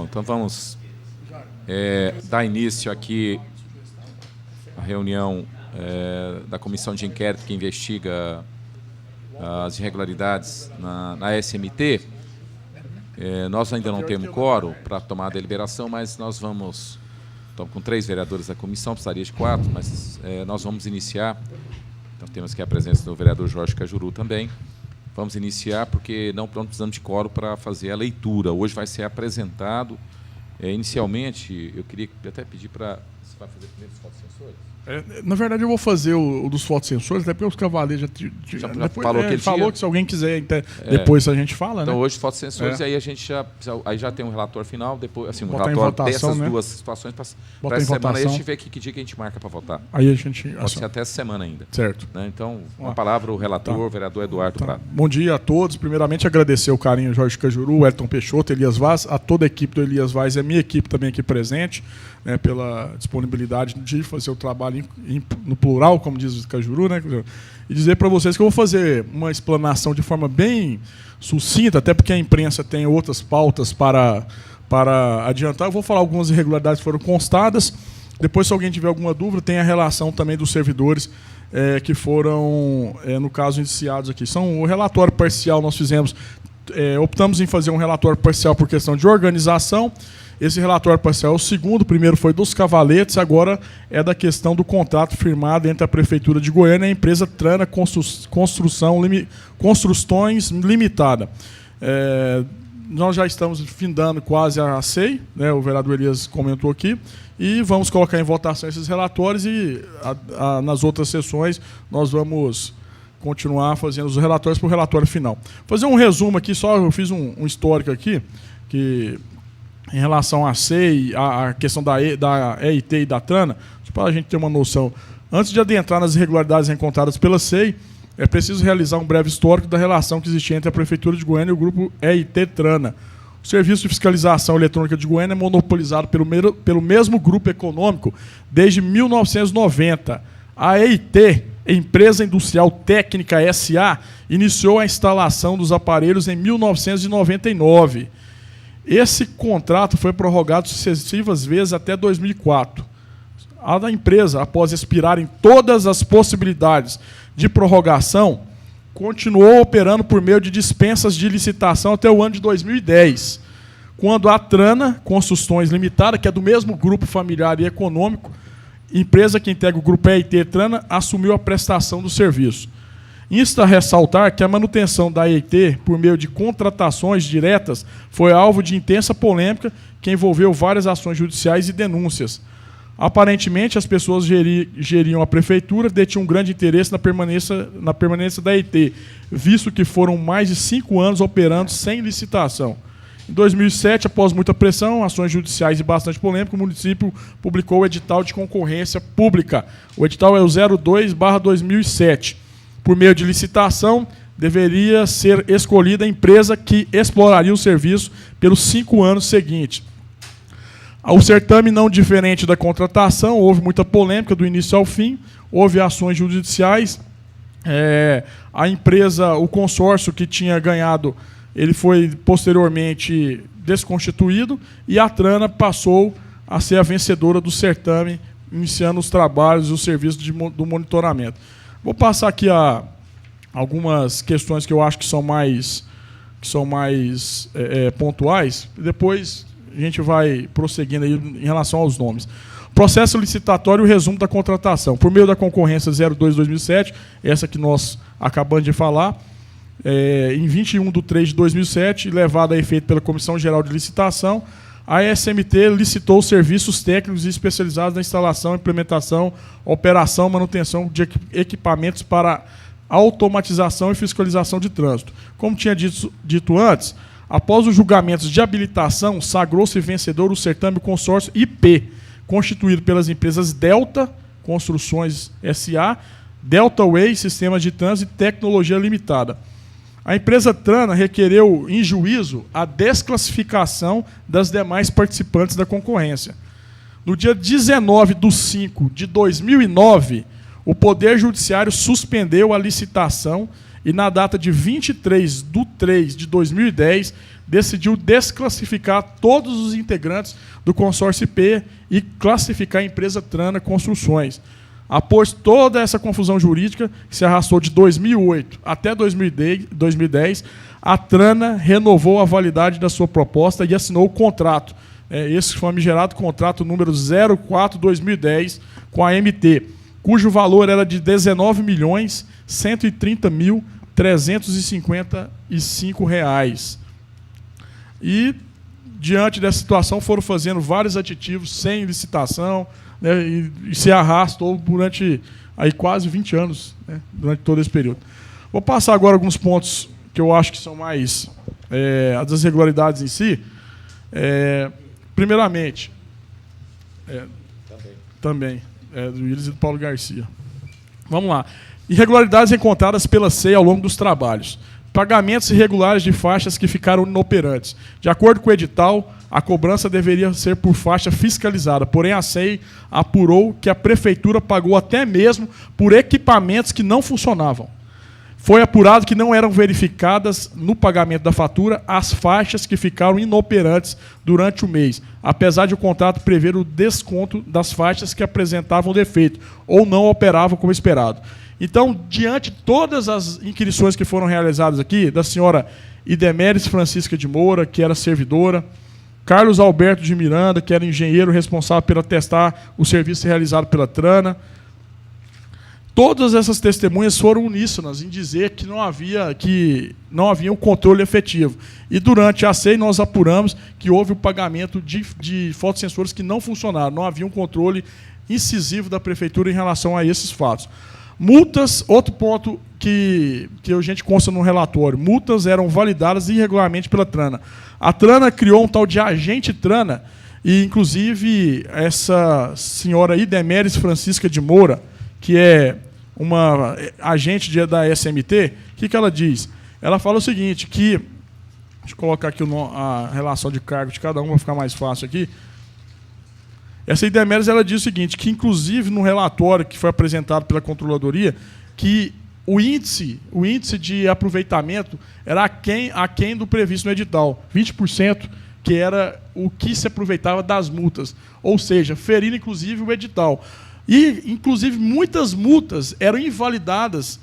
Então vamos dar início aqui à reunião da comissão de inquérito que investiga as irregularidades na SMT. Nós ainda não temos quórum para tomar a deliberação, mas nós estamos com 3 vereadores da comissão, precisaria de 4, mas nós vamos iniciar. Então temos aqui a presença do vereador Jorge Cajuru também. Vamos iniciar porque não precisamos de quórum para fazer a leitura. Hoje vai ser apresentado. Inicialmente, eu queria até pedir para... Você vai fazer primeiro os fotossensores? Na verdade, eu vou fazer o dos fotossensores, até porque os cavaleiros já depois, falou que ele falou que se alguém quiser, depois a gente fala, então, né? hoje, fotossensores, e aí a gente já tem um relator final, depois, assim, um botar relatório votação, dessas né? duas situações para essa semana. Aí a votação. gente vê que dia que a gente marca para votar. Aí a gente... Pode ser até essa semana ainda. Certo. Né? Então, uma palavra, o relator, o vereador Eduardo Prado. Bom dia a todos. Primeiramente, agradecer o carinho Jorge Cajuru, Elton Peixoto, Elias Vaz, a toda a equipe do Elias Vaz e a minha equipe também aqui presente, né, pela disponibilidade de fazer o trabalho no plural, como diz o Cajuru, né? E dizer para vocês que eu vou fazer uma explanação de forma bem sucinta, até porque a imprensa tem outras pautas para adiantar. Eu vou falar algumas irregularidades que foram constadas. Depois, se alguém tiver alguma dúvida, tem a relação também dos servidores que foram, no caso, indiciados aqui. O relatório parcial nós fizemos, optamos em fazer um relatório parcial por questão de organização. Esse relatório parcial é o segundo, o primeiro foi dos cavaletes, agora é da questão do contrato firmado entre a Prefeitura de Goiânia e a empresa Trana Construções Limitada. Nós já estamos findando quase a SEI, né, o vereador Elias comentou aqui, e vamos colocar em votação esses relatórios e nas outras sessões nós vamos continuar fazendo os relatórios para o relatório final. Fazer um resumo aqui, só eu fiz um histórico aqui, que... em relação à SEI, a questão da EIT e da Trana, para a gente ter uma noção. Antes de adentrar nas irregularidades encontradas pela SEI, é preciso realizar um breve histórico da relação que existia entre a Prefeitura de Goiânia e o grupo EIT Trana. O Serviço de Fiscalização Eletrônica de Goiânia é monopolizado pelo mesmo grupo econômico desde 1990. A EIT, Empresa Industrial Técnica S.A., iniciou a instalação dos aparelhos em 1999. Esse contrato foi prorrogado sucessivas vezes até 2004. A da empresa, após expirarem todas as possibilidades de prorrogação, continuou operando por meio de dispensas de licitação até o ano de 2010, quando a Trana Construções Limitada, que é do mesmo grupo familiar e econômico, empresa que integra o grupo EIT Trana, assumiu a prestação do serviço. Insta a ressaltar que a manutenção da EIT, por meio de contratações diretas, foi alvo de intensa polêmica que envolveu várias ações judiciais e denúncias. Aparentemente, as pessoas geriam a prefeitura, detinham um grande interesse na permanência da EIT, visto que foram mais de 5 anos operando sem licitação. Em 2007, após muita pressão, ações judiciais e bastante polêmica, o município publicou o edital de concorrência pública. O edital é o 02/2007. Por meio de licitação, deveria ser escolhida a empresa que exploraria o serviço pelos 5 anos seguintes. O certame, não diferente da contratação, houve muita polêmica do início ao fim, houve ações judiciais. A empresa, o consórcio que tinha ganhado, ele foi posteriormente desconstituído e a Trana passou a ser a vencedora do certame, iniciando os trabalhos e os serviços do monitoramento. Vou passar aqui algumas questões que eu acho que são mais pontuais, e depois a gente vai prosseguindo aí em relação aos nomes. Processo licitatório e o resumo da contratação. Por meio da concorrência 02/2007, essa que nós acabamos de falar, em 21/3/2007, levada a efeito pela Comissão Geral de Licitação, a SMT licitou serviços técnicos e especializados na instalação, implementação, operação, manutenção de equipamentos para automatização e fiscalização de trânsito. Como tinha dito antes, após os julgamentos de habilitação, sagrou-se vencedor o certame consórcio IP, constituído pelas empresas Delta Construções S.A., Delta Way Sistemas de Trânsito e Tecnologia Limitada. A empresa Trana requereu em juízo a desclassificação das demais participantes da concorrência. No dia 19/5/2009, o Poder Judiciário suspendeu a licitação e, na data de 23/3/2010, decidiu desclassificar todos os integrantes do consórcio IP e classificar a empresa Trana Construções. Após toda essa confusão jurídica, que se arrastou de 2008 até 2010, a Trana renovou a validade da sua proposta e assinou o contrato, esse famigerado contrato número 04/2010 com a MT, cujo valor era de R$ 19.130.355. E, diante dessa situação, foram fazendo vários aditivos sem licitação, né, e se arrastou durante aí quase 20 anos, né, durante todo esse período. Vou passar agora alguns pontos que eu acho que são mais as irregularidades em si. Primeiramente, também do Willis e do Paulo Garcia. Vamos lá. Irregularidades encontradas pela SEI ao longo dos trabalhos. Pagamentos irregulares de faixas que ficaram inoperantes. De acordo com o edital, a cobrança deveria ser por faixa fiscalizada, porém a SEI apurou que a prefeitura pagou até mesmo por equipamentos que não funcionavam. Foi apurado que não eram verificadas no pagamento da fatura as faixas que ficaram inoperantes durante o mês, apesar de o contrato prever o desconto das faixas que apresentavam defeito ou não operavam como esperado. Então, diante de todas as inquirições que foram realizadas aqui, da senhora Idemeres Francisca de Moura, que era servidora, Carlos Alberto de Miranda, que era engenheiro responsável por atestar o serviço realizado pela Trana, todas essas testemunhas foram uníssonas em dizer que não havia um controle efetivo. E durante a SEI nós apuramos que houve o pagamento de fotossensores que não funcionaram, não havia um controle incisivo da prefeitura em relação a esses fatos. Multas, outro ponto que a gente consta no relatório, multas eram validadas irregularmente pela Trana. A Trana criou um tal de agente Trana, e inclusive essa senhora Idemeres Francisca de Moura, que é uma agente da SMT, o que ela diz? Ela fala o seguinte, que... Deixa eu colocar aqui a relação de cargo de cada um, para ficar mais fácil aqui. Essa Idemeres, ela diz o seguinte, que inclusive no relatório que foi apresentado pela Controladoria, que o índice de aproveitamento era aquém do previsto no edital, 20%, que era o que se aproveitava das multas, ou seja, ferindo inclusive o edital. E, inclusive, muitas multas eram invalidadas,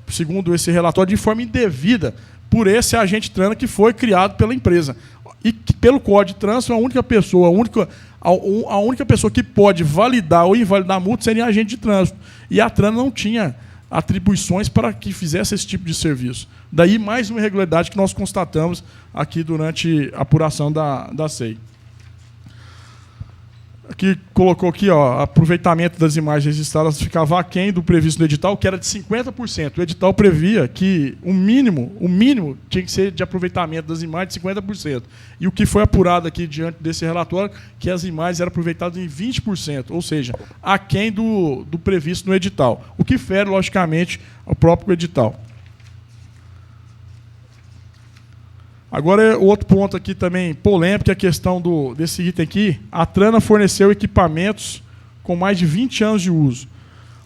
segundo esse relatório, de forma indevida por esse agente Trana que foi criado pela empresa. E que, pelo Código de Trânsito, a única pessoa que pode validar ou invalidar a multa seria a agente de trânsito. E a Trana não tinha atribuições para que fizesse esse tipo de serviço. Daí, mais uma irregularidade que nós constatamos aqui durante a apuração da SEI. Aqui colocou aqui, ó, aproveitamento das imagens registradas ficava aquém do previsto no edital, que era de 50%. O edital previa que o mínimo tinha que ser de aproveitamento das imagens de 50%. E o que foi apurado aqui diante desse relatório, que as imagens eram aproveitadas em 20%, ou seja, aquém do previsto no edital. O que fere, logicamente, ao próprio edital. Agora, o outro ponto aqui também polêmico é a questão desse item aqui. A Trana forneceu equipamentos com mais de 20 anos de uso.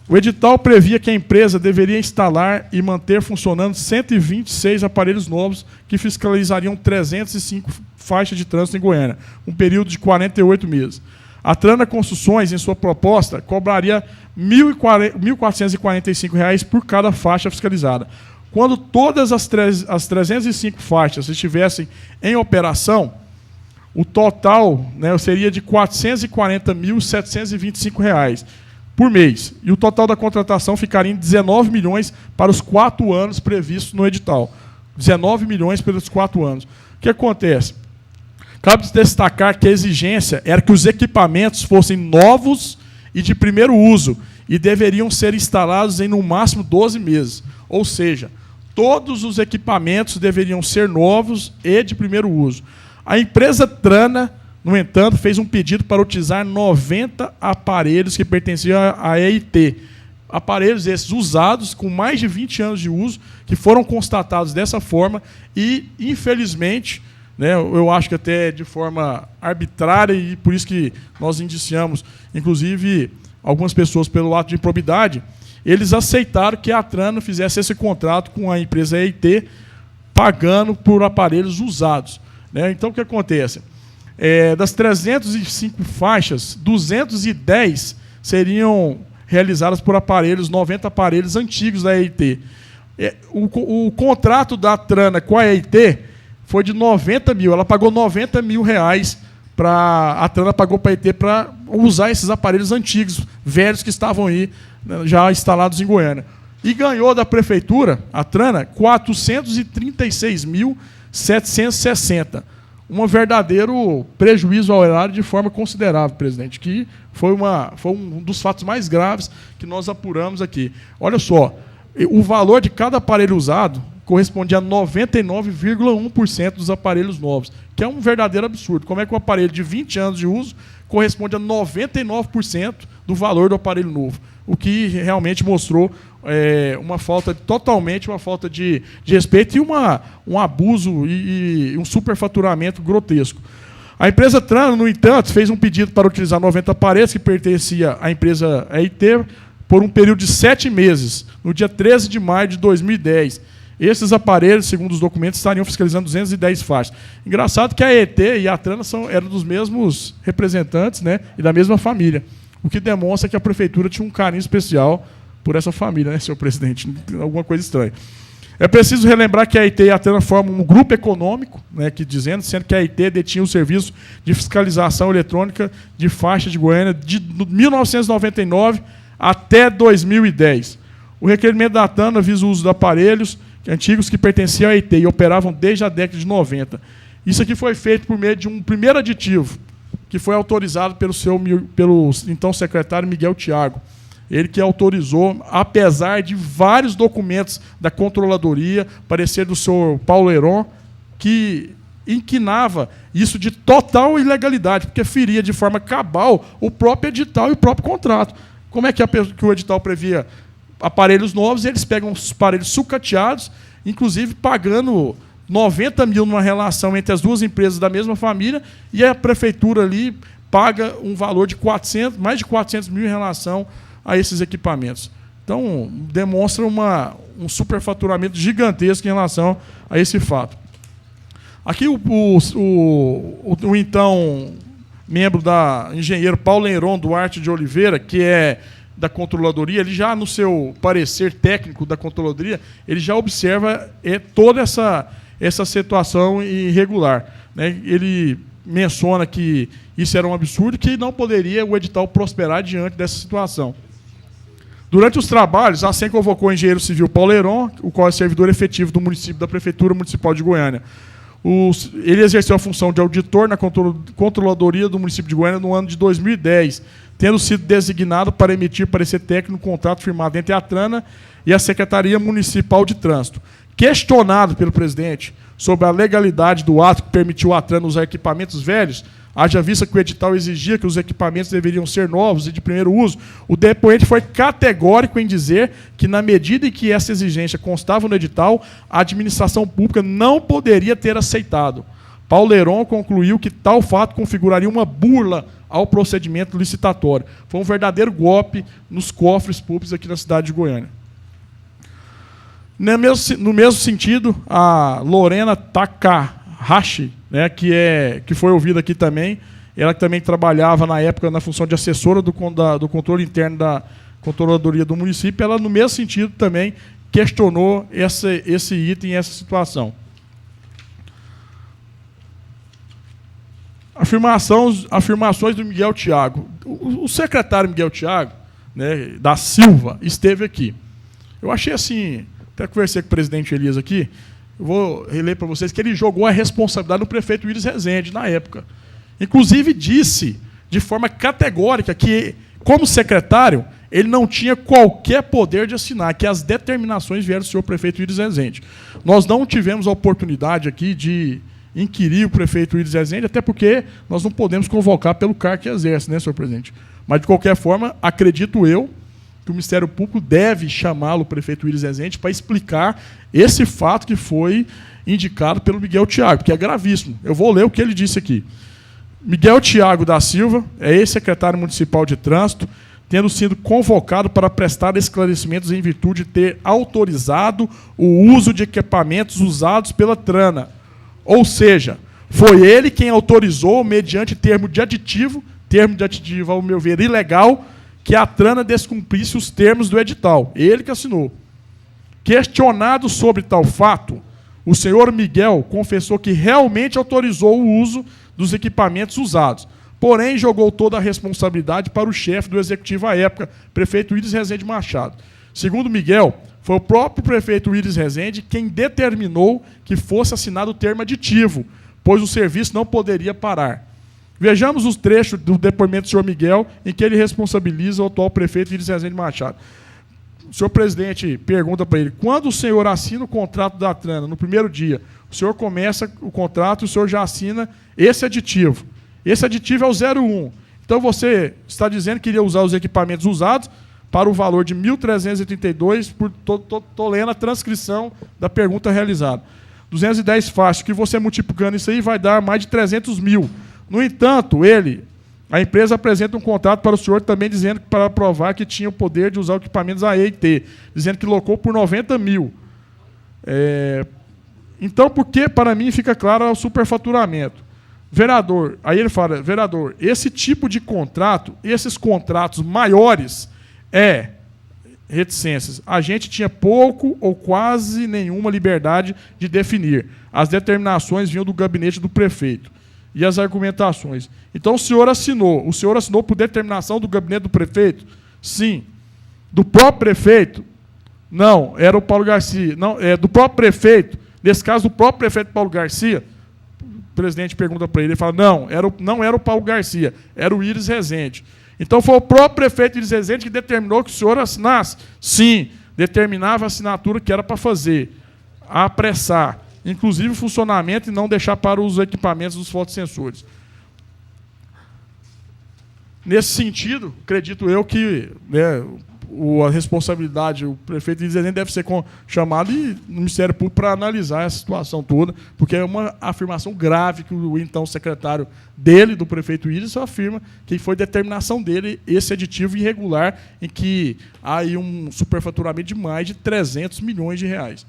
O edital previa que a empresa deveria instalar e manter funcionando 126 aparelhos novos que fiscalizariam 305 faixas de trânsito em Goiânia, um período de 48 meses. A Trana Construções, em sua proposta, cobraria R$ 1.445 por cada faixa fiscalizada. Quando todas as 305 faixas estivessem em operação, o total, né, seria de R$ 440.725 por mês. E o total da contratação ficaria em 19 milhões para os 4 anos previstos no edital. 19 milhões pelos 4 anos. O que acontece? Cabe destacar que a exigência era que os equipamentos fossem novos e de primeiro uso e deveriam ser instalados em, no máximo, 12 meses. Ou seja, todos os equipamentos deveriam ser novos e de primeiro uso. A empresa Trana, no entanto, fez um pedido para utilizar 90 aparelhos que pertenciam à EIT. Aparelhos esses usados, com mais de 20 anos de uso, que foram constatados dessa forma e, infelizmente, né, eu acho que até de forma arbitrária, e por isso que nós indiciamos, inclusive, algumas pessoas pelo ato de improbidade, eles aceitaram que a Trana fizesse esse contrato com a empresa EIT, pagando por aparelhos usados, né? Então, o que acontece? Das 305 faixas, 210 seriam realizadas por aparelhos, 90 aparelhos antigos da EIT. O contrato da Trana com a EIT foi de 90 mil. Ela pagou 90 mil reais a Trana pagou para a EIT para usar esses aparelhos antigos, velhos, que estavam aí, né, já instalados em Goiânia. E ganhou da prefeitura, a Trana, R$ 436.760. Um verdadeiro prejuízo ao erário de forma considerável, presidente, que foi um dos fatos mais graves que nós apuramos aqui. Olha só, o valor de cada aparelho usado correspondia a 99,1% dos aparelhos novos, que é um verdadeiro absurdo. Como é que um aparelho de 20 anos de uso corresponde a 99% do valor do aparelho novo? O que realmente mostrou totalmente uma falta de respeito e um abuso e um superfaturamento grotesco. A empresa Trana, no entanto, fez um pedido para utilizar 90 aparelhos que pertencia à empresa EIT por um período de 7 meses, no dia 13 de maio de 2010. Esses aparelhos, segundo os documentos, estariam fiscalizando 210 faixas. Engraçado que a EIT e a Trana eram dos mesmos representantes, né, e da mesma família, o que demonstra que a prefeitura tinha um carinho especial por essa família, né, senhor presidente? Alguma coisa estranha. É preciso relembrar que a EIT e a Trana formam um grupo econômico, né, sendo que a EIT detinha o serviço de fiscalização eletrônica de faixa de Goiânia de 1999 até 2010. O requerimento da Trana visa o uso de aparelhos antigos que pertenciam à EIT e operavam desde a década de 90. Isso aqui foi feito por meio de um primeiro aditivo, que foi autorizado pelo então secretário Miguel Thiago. Ele que autorizou, apesar de vários documentos da controladoria, parecer do senhor Paulo Heron, que inquinava isso de total ilegalidade, porque feria de forma cabal o próprio edital e o próprio contrato. Como é que o edital previa aparelhos novos, e eles pegam os aparelhos sucateados, inclusive pagando 90 mil numa relação entre as duas empresas da mesma família, e a prefeitura ali paga um valor de mais de 400 mil em relação a esses equipamentos. Então, demonstra um superfaturamento gigantesco em relação a esse fato. Aqui o então membro da engenheiro Paulo Heron Duarte de Oliveira, que é da controladoria, ele já, no seu parecer técnico da controladoria, ele já observa toda essa situação irregular, né? Ele menciona que isso era um absurdo, que não poderia o edital prosperar diante dessa situação. Durante os trabalhos, a SEM convocou o engenheiro civil Paulo Heron, o qual é servidor efetivo do município, da Prefeitura Municipal de Goiânia. Ele exerceu a função de auditor na controladoria do município de Goiânia no ano de 2010, tendo sido designado para emitir parecer técnico no contrato firmado entre a Trana e a Secretaria Municipal de Trânsito. Questionado pelo presidente sobre a legalidade do ato que permitiu a Trana usar equipamentos velhos, haja vista que o edital exigia que os equipamentos deveriam ser novos e de primeiro uso, o depoente foi categórico em dizer que, na medida em que essa exigência constava no edital, a administração pública não poderia ter aceitado. Paulo Heron concluiu que tal fato configuraria uma burla ao procedimento licitatório. Foi um verdadeiro golpe nos cofres públicos aqui na cidade de Goiânia. No mesmo sentido, a Lorena Takahashi, né, que foi ouvida aqui também, ela que também trabalhava na época na função de assessora do controle interno da controladoria do município, ela, no mesmo sentido, também questionou esse item, essa situação. Afirmações do Miguel Thiago. O secretário Miguel Thiago, né, da Silva, esteve aqui. Eu achei assim, até conversei com o presidente Elias aqui, eu vou reler para vocês que ele jogou a responsabilidade no prefeito Willis Rezende, na época. Inclusive disse, de forma categórica, que, como secretário, ele não tinha qualquer poder de assinar, que as determinações vieram do senhor prefeito Willis Rezende. Nós não tivemos a oportunidade aqui de inquirir o prefeito Willis Rezende, até porque nós não podemos convocar pelo cargo que exerce, né, senhor presidente? Mas, de qualquer forma, acredito eu que o Ministério Público deve chamá-lo, o prefeito Willis Rezende, para explicar esse fato que foi indicado pelo Miguel Thiago, que é gravíssimo. Eu vou ler o que ele disse aqui. Miguel Thiago da Silva é ex-secretário municipal de Trânsito, tendo sido convocado para prestar esclarecimentos em virtude de ter autorizado o uso de equipamentos usados pela Trana. Ou seja, foi ele quem autorizou, mediante termo de aditivo, ao meu ver, ilegal, que a Trana descumprisse os termos do edital. Ele que assinou. Questionado sobre tal fato, o senhor Miguel confessou que realmente autorizou o uso dos equipamentos usados, porém jogou toda a responsabilidade para o chefe do executivo à época, prefeito Willis Rezende Machado. Segundo Miguel, foi o próprio prefeito Willis Rezende quem determinou que fosse assinado o termo aditivo, pois o serviço não poderia parar. Vejamos os trechos do depoimento do senhor Miguel, em que ele responsabiliza o atual prefeito Willis Rezende Machado. O senhor presidente pergunta para ele, quando o senhor assina o contrato da Trana, no primeiro dia, o senhor começa o contrato e o senhor já assina esse aditivo. Esse aditivo é o 01. Então, você está dizendo que iria usar os equipamentos usados para o valor de R$ 1.332, estou lendo a transcrição da pergunta realizada. 210 fácil, que você multiplicando isso aí vai dar mais de 300 mil. No entanto, a empresa apresenta um contrato para o senhor também dizendo que para provar que tinha o poder de usar equipamentos A, E e T, dizendo que locou por 90 mil. Então, por que, para mim, fica claro o superfaturamento? Vereador, aí ele fala, vereador, esse tipo de contrato, esses contratos maiores, reticências. A gente tinha pouco ou quase nenhuma liberdade de definir. As determinações vinham do gabinete do prefeito. E as argumentações. Então, o senhor assinou. O senhor assinou por determinação do gabinete do prefeito? Sim. Do próprio prefeito? Não, era o Paulo Garcia. Não, do próprio prefeito. Nesse caso, do próprio prefeito Paulo Garcia, o presidente pergunta para ele, ele fala, não era o Paulo Garcia, era o Willis Rezende. Então, foi o próprio prefeito Willis Rezende que determinou que o senhor assinasse? Sim, determinava a assinatura que era para fazer, apressar, inclusive o funcionamento e não deixar para os equipamentos dos fotossensores. Nesse sentido, acredito eu que a responsabilidade, o prefeito Willis Rezende deve ser chamado no Ministério Público para analisar essa situação toda, porque é uma afirmação grave que o então secretário dele, do prefeito Willis, afirma que foi determinação dele esse aditivo irregular em que há aí um superfaturamento de mais de 300 milhões de reais.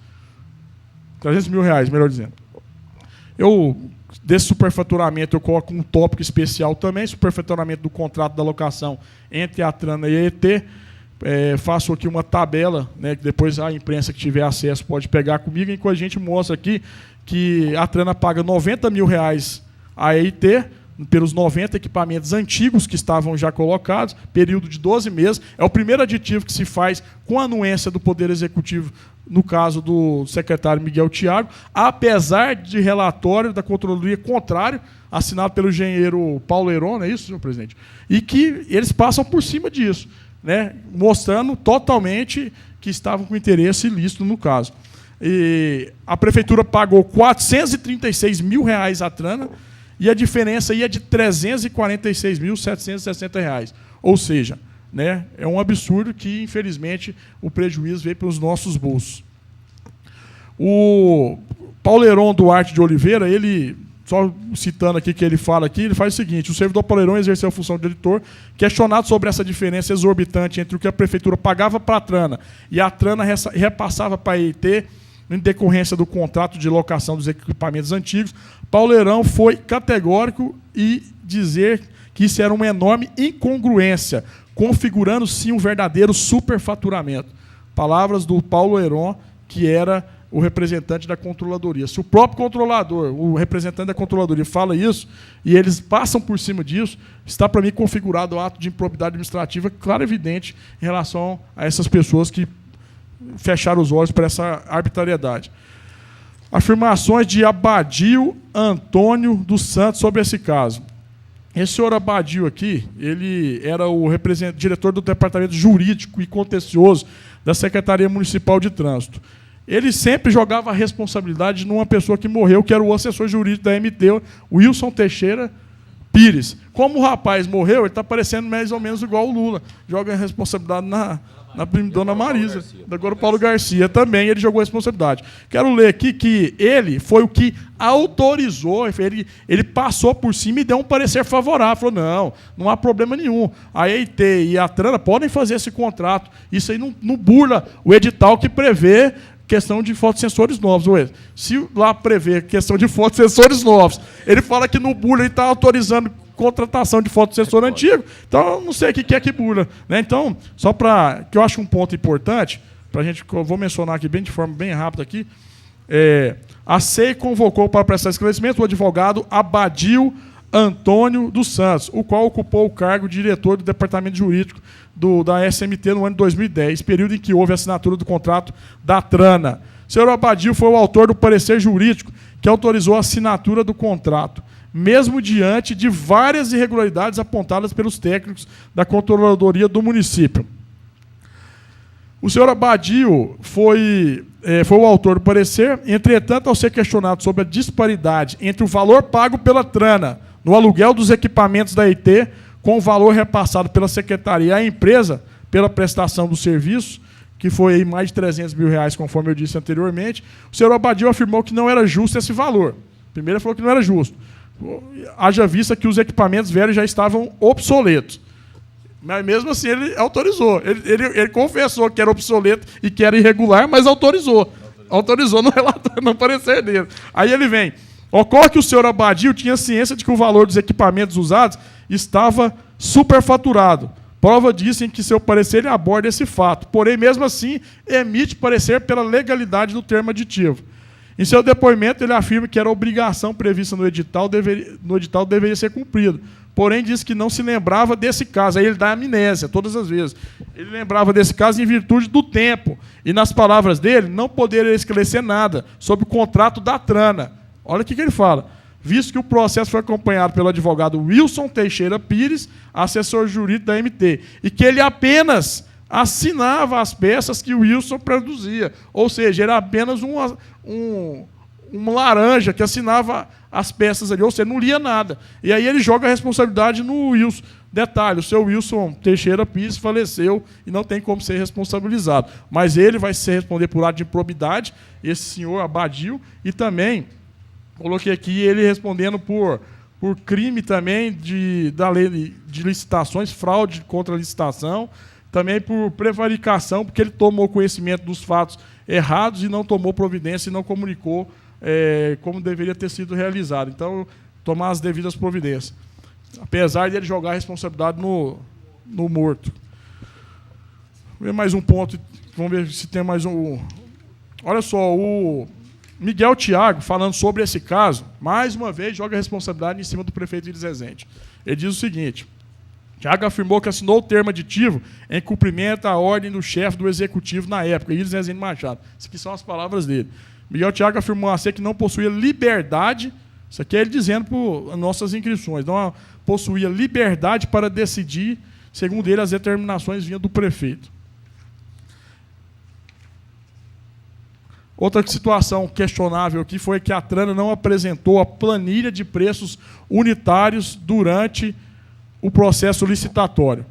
300 mil reais, melhor dizendo. Desse superfaturamento, eu coloco um tópico especial também, superfaturamento do contrato da locação entre a Trana e a ET. Faço aqui uma tabela, né, que depois a imprensa que tiver acesso pode pegar comigo, em que a gente mostra aqui que a Trana paga R$ 90 mil à EIT, pelos 90 equipamentos antigos que estavam já colocados, período de 12 meses. É o primeiro aditivo que se faz com a anuência do Poder Executivo, no caso do secretário Miguel Thiago, apesar de relatório da Controladoria contrário, assinado pelo engenheiro Paulo Heron, não é isso, senhor presidente? E que eles passam por cima disso, né, mostrando totalmente que estavam com interesse ilícito no caso. E a prefeitura pagou R$ 436 mil à Trana, e a diferença aí é de R$ 346.760. Ou seja, né, é um absurdo que, infelizmente, o prejuízo veio pelos nossos bolsos. O Paulo Heron Duarte de Oliveira, ele, só citando aqui que ele fala aqui, ele faz o seguinte: o servidor Paulo Heron exerceu a função de editor, questionado sobre essa diferença exorbitante entre o que a prefeitura pagava para a Trana e a Trana repassava para a EIT, em decorrência do contrato de locação dos equipamentos antigos. Paulo Heron foi categórico e dizer que isso era uma enorme incongruência, configurando, sim, um verdadeiro superfaturamento. Palavras do Paulo Heron, que era o representante da controladoria. Se o próprio controlador, o representante da controladoria, fala isso, e eles passam por cima disso, está, para mim, configurado o ato de improbidade administrativa, claro e evidente, em relação a essas pessoas que fecharam os olhos para essa arbitrariedade. Afirmações de Abadio Antônio dos Santos sobre esse caso. Esse senhor Abadio aqui, ele era o diretor do Departamento Jurídico e Contencioso da Secretaria Municipal de Trânsito. Ele sempre jogava a responsabilidade numa pessoa que morreu, que era o assessor jurídico da MT, Wilson Teixeira, Pires. Como o rapaz morreu, ele está parecendo mais ou menos igual o Lula. Joga a responsabilidade na dona Marisa. Agora o Paulo Garcia também, ele jogou a responsabilidade. Quero ler aqui que ele foi o que autorizou, ele passou por cima e deu um parecer favorável. Falou, não há problema nenhum. A EIT e a Trana podem fazer esse contrato. Isso aí não burla o edital que prevê questão de fotossensores novos. Se lá prevê questão de fotossensores novos, ele fala que no burla ele está autorizando contratação de fotossensor antigo, então eu não sei o que é que burla. Né? Então, só para que eu acho um ponto importante, para a gente, eu vou mencionar aqui de forma bem rápida aqui, a SEI convocou para prestar esclarecimento o advogado Abadil Antônio dos Santos, o qual ocupou o cargo de diretor do Departamento Jurídico da SMT no ano de 2010, período em que houve a assinatura do contrato da Trana. O senhor Abadil foi o autor do parecer jurídico que autorizou a assinatura do contrato, mesmo diante de várias irregularidades apontadas pelos técnicos da Controladoria do município. O senhor Abadil foi o autor do parecer, entretanto, ao ser questionado sobre a disparidade entre o valor pago pela Trana no aluguel dos equipamentos da EIT com o valor repassado pela Secretaria à empresa pela prestação do serviço, que foi aí mais de R$300 mil, conforme eu disse anteriormente, o senhor Abadil afirmou que não era justo esse valor. Primeiro, ele falou que não era justo. Haja vista que os equipamentos velhos já estavam obsoletos. Mas, mesmo assim, ele autorizou. Ele confessou que era obsoleto e que era irregular, mas autorizou. Autorizou no relatório, no parecer dele. Aí ele vem. Ocorre que o senhor Abadil tinha ciência de que o valor dos equipamentos usados estava superfaturado. Prova disso em que seu parecer ele aborda esse fato. Porém, mesmo assim, emite parecer pela legalidade do termo aditivo. Em seu depoimento, ele afirma que era obrigação prevista no edital deveria ser cumprido. Porém, diz que não se lembrava desse caso. Aí ele dá amnésia todas as vezes. Ele lembrava desse caso em virtude do tempo. E, nas palavras dele, não poderia esclarecer nada sobre o contrato da Trana. Olha o que ele fala. Visto que o processo foi acompanhado pelo advogado Wilson Teixeira Pires, assessor jurídico da MT, e que ele apenas assinava as peças que o Wilson produzia. Ou seja, era apenas um laranja que assinava as peças ali, ou seja, não lia nada. E aí ele joga a responsabilidade no Wilson. Detalhe, o seu Wilson Teixeira Pires faleceu e não tem como ser responsabilizado. Mas ele vai se responder por lado de improbidade, esse senhor Abadil, e também coloquei aqui ele respondendo por crime também da lei de licitações, fraude contra a licitação, também por prevaricação, porque ele tomou conhecimento dos fatos errados e não tomou providência e não comunicou como deveria ter sido realizado. Então, tomar as devidas providências. Apesar de ele jogar a responsabilidade no morto. Vamos ver mais um ponto. Vamos ver se tem mais um. Olha só, o Miguel Thiago, falando sobre esse caso, mais uma vez joga a responsabilidade em cima do prefeito Iris Rezende. Ele diz o seguinte: Thiago afirmou que assinou o termo aditivo em cumprimento à ordem do chefe do executivo na época, Iris Rezende Machado. Essas aqui são as palavras dele. Miguel Thiago afirmou a ser que não possuía liberdade, isso aqui é ele dizendo por nossas inscrições, não possuía liberdade para decidir, segundo ele, as determinações vinham do prefeito. Outra situação questionável aqui foi que a Trana não apresentou a planilha de preços unitários durante o processo licitatório.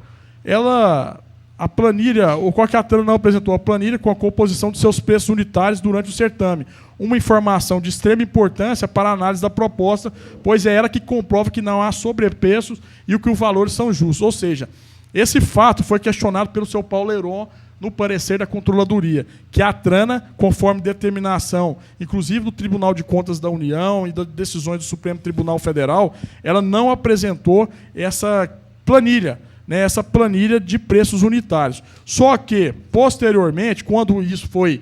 A planilha, ou qual que a Trana não apresentou? A planilha com a composição de seus preços unitários durante o certame. Uma informação de extrema importância para a análise da proposta, pois é ela que comprova que não há sobrepreços e que os valores são justos. Ou seja, esse fato foi questionado pelo seu Paulo Heron no parecer da Controladoria, que a Trana, conforme determinação, inclusive do Tribunal de Contas da União e das decisões do Supremo Tribunal Federal, ela não apresentou essa planilha, né, essa planilha de preços unitários. Só que, posteriormente, quando isso foi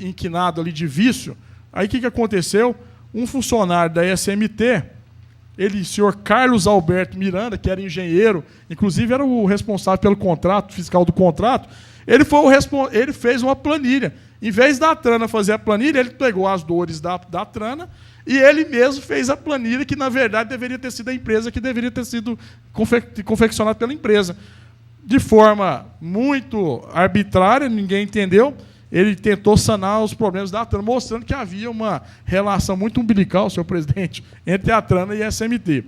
inquinado ali de vício, aí o que aconteceu? Um funcionário da SMT, senhor Carlos Alberto Miranda, que era engenheiro, inclusive era o responsável pelo contrato, fiscal do contrato, ele fez uma planilha. Em vez da Trana fazer a planilha, ele pegou as dores da Trana e ele mesmo fez a planilha que, na verdade, deveria ter sido a empresa, que deveria ter sido confeccionada pela empresa. De forma muito arbitrária, ninguém entendeu, ele tentou sanar os problemas da Trana, mostrando que havia uma relação muito umbilical, senhor presidente, entre a Trana e a SMT.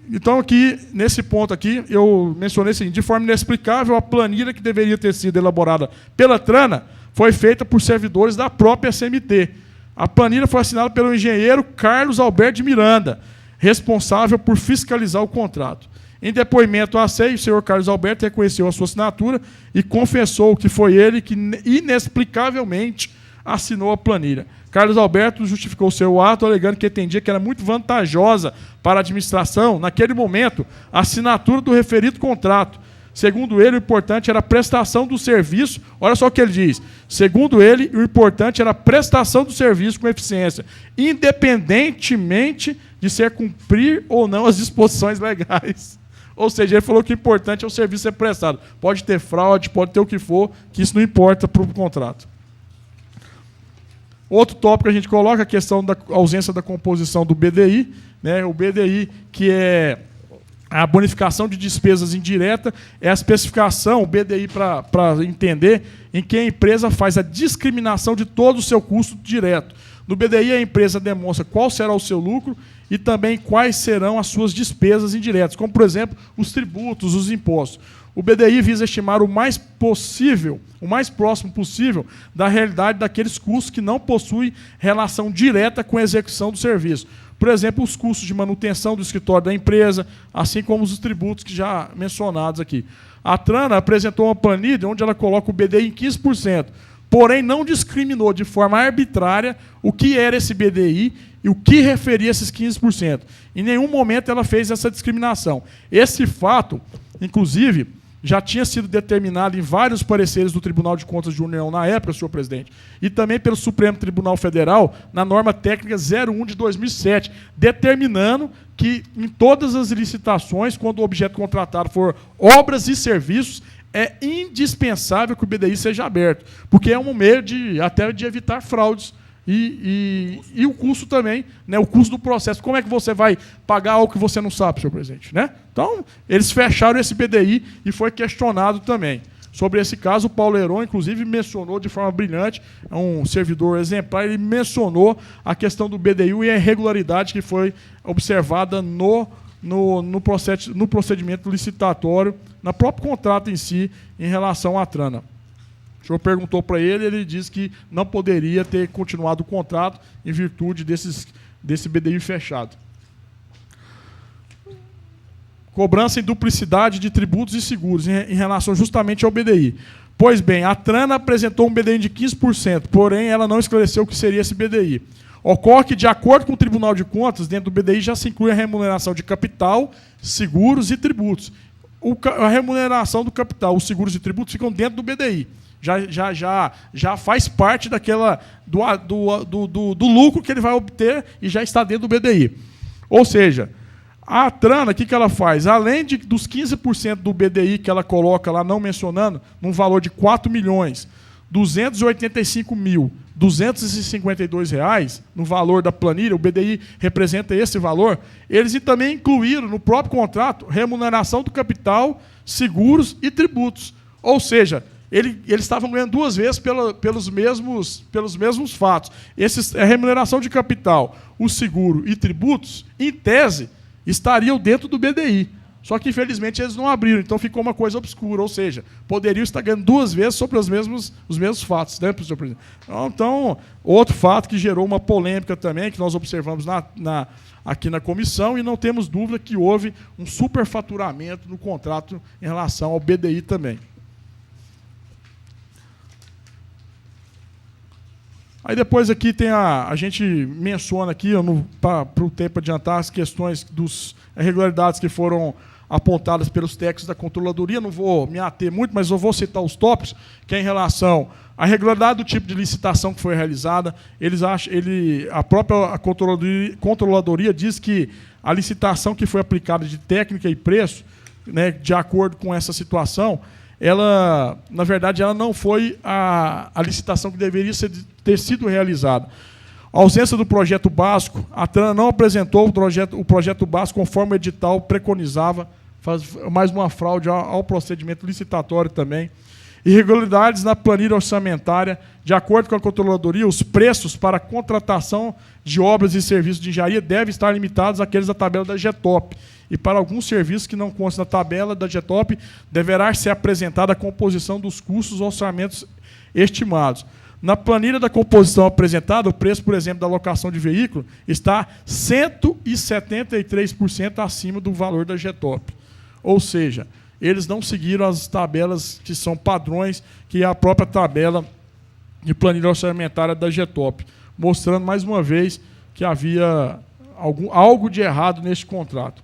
Então, aqui, nesse ponto aqui, eu mencionei o seguinte: de forma inexplicável, a planilha que deveria ter sido elaborada pela Trana foi feita por servidores da própria SMT. A planilha foi assinada pelo engenheiro Carlos Alberto de Miranda, responsável por fiscalizar o contrato. Em depoimento à SEI, o senhor Carlos Alberto reconheceu a sua assinatura e confessou que foi ele que, inexplicavelmente, assinou a planilha. Carlos Alberto justificou seu ato, alegando que entendia que era muito vantajosa para a administração, naquele momento, a assinatura do referido contrato. Segundo ele, o importante era a prestação do serviço. Olha só o que ele diz. Segundo ele, o importante era a prestação do serviço com eficiência, independentemente de ser cumprir ou não as disposições legais. Ou seja, ele falou que o importante é o serviço ser prestado. Pode ter fraude, pode ter o que for, que isso não importa para o contrato. Outro tópico que a gente coloca é a questão da ausência da composição do BDI, né? O BDI, que é a bonificação de despesas indireta, é a especificação, o BDI, para entender, em que a empresa faz a discriminação de todo o seu custo direto. No BDI, a empresa demonstra qual será o seu lucro e também quais serão as suas despesas indiretas, como, por exemplo, os tributos, os impostos. O BDI visa estimar o mais próximo possível da realidade daqueles custos que não possuem relação direta com a execução do serviço. Por exemplo, os custos de manutenção do escritório da empresa, assim como os tributos que já mencionados aqui. A Trana apresentou uma planilha onde ela coloca o BDI em 15%, porém não discriminou de forma arbitrária o que era esse BDI e o que referia a esses 15%. Em nenhum momento ela fez essa discriminação. Esse fato, inclusive, já tinha sido determinado em vários pareceres do Tribunal de Contas de União na época, senhor presidente, e também pelo Supremo Tribunal Federal, na norma técnica 01 de 2007, determinando que em todas as licitações, quando o objeto contratado for obras e serviços, é indispensável que o BDI seja aberto, porque é um meio até de evitar fraudes. E o custo também, né, o custo do processo. Como é que você vai pagar algo que você não sabe, senhor presidente? Né? Então, eles fecharam esse BDI e foi questionado também. Sobre esse caso, o Paulo Heron, inclusive, mencionou de forma brilhante, é um servidor exemplar, ele mencionou a questão do BDI e a irregularidade que foi observada no procedimento licitatório, no próprio contrato em si, em relação à Trana. O senhor perguntou para ele, ele disse que não poderia ter continuado o contrato em virtude desse BDI fechado. Cobrança em duplicidade de tributos e seguros em relação justamente ao BDI. Pois bem, a Trana apresentou um BDI de 15%, porém ela não esclareceu o que seria esse BDI. Ocorre que, de acordo com o Tribunal de Contas, dentro do BDI já se inclui a remuneração de capital, seguros e tributos. A remuneração do capital, os seguros e tributos ficam dentro do BDI. Já faz parte do lucro que ele vai obter e já está dentro do BDI. Ou seja, a Trana, o que ela faz? Além dos 15% do BDI que ela coloca lá, não mencionando, num valor de R$ 4.285.252 no valor da planilha, o BDI representa esse valor, eles também incluíram no próprio contrato remuneração do capital, seguros e tributos. Ou seja, eles estavam ganhando duas vezes pelos mesmos fatos. A remuneração de capital, o seguro e tributos, em tese, estariam dentro do BDI. Só que, infelizmente, eles não abriram, então ficou uma coisa obscura. Ou seja, poderiam estar ganhando duas vezes sobre os mesmos fatos, né, senhor presidente? Então, outro fato que gerou uma polêmica também, que nós observamos aqui na comissão, e não temos dúvida que houve um superfaturamento no contrato em relação ao BDI também. Aí depois aqui tem a gente menciona aqui, para o tempo adiantar, as questões das irregularidades que foram apontadas pelos técnicos da controladoria. Não vou me ater muito, mas eu vou citar os tópicos, que é em relação à irregularidade do tipo de licitação que foi realizada. A própria controladoria diz que a licitação que foi aplicada de técnica e preço, né, de acordo com essa situação, ela, na verdade, ela não foi a licitação que deveria ter sido realizada. A ausência do projeto básico, a Trana não apresentou o projeto básico conforme o edital preconizava, faz mais uma fraude ao procedimento licitatório também. Irregularidades na planilha orçamentária. De acordo com a controladoria, os preços para a contratação de obras e serviços de engenharia devem estar limitados àqueles da tabela da GETOP. E para alguns serviços que não constam na tabela da GETOP, deverá ser apresentada a composição dos custos orçamentos estimados. Na planilha da composição apresentada, o preço, por exemplo, da locação de veículo está 173% acima do valor da GETOP. Ou seja, eles não seguiram as tabelas que são padrões, que é a própria tabela de planilha orçamentária da GETOP, mostrando mais uma vez que havia algo de errado neste contrato.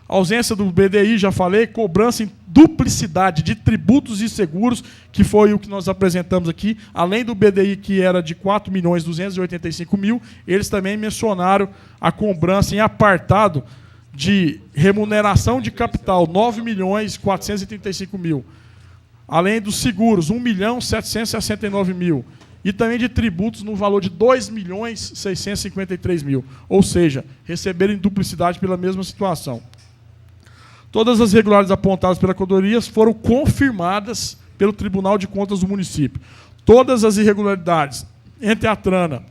Ausência do BDI, já falei, cobrança em duplicidade de tributos e seguros, que foi o que nós apresentamos aqui, além do BDI, que era de R$ 4.285.000, eles também mencionaram a cobrança em apartado de remuneração de capital, R$ 9.435.000. Além dos seguros, R$ 1.769.000. E também de tributos no valor de R$ 2.653.000. Ou seja, receberam em duplicidade pela mesma situação. Todas as irregularidades apontadas pela controladoria foram confirmadas pelo Tribunal de Contas do município. Todas as irregularidades entre a Trana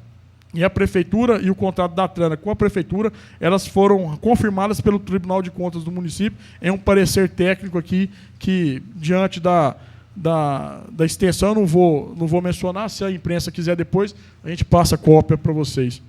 e a Prefeitura, e o contrato da Trana com a Prefeitura, elas foram confirmadas pelo Tribunal de Contas do município em um parecer técnico aqui, que, diante da extensão, eu não vou mencionar. Se a imprensa quiser depois, a gente passa a cópia para vocês.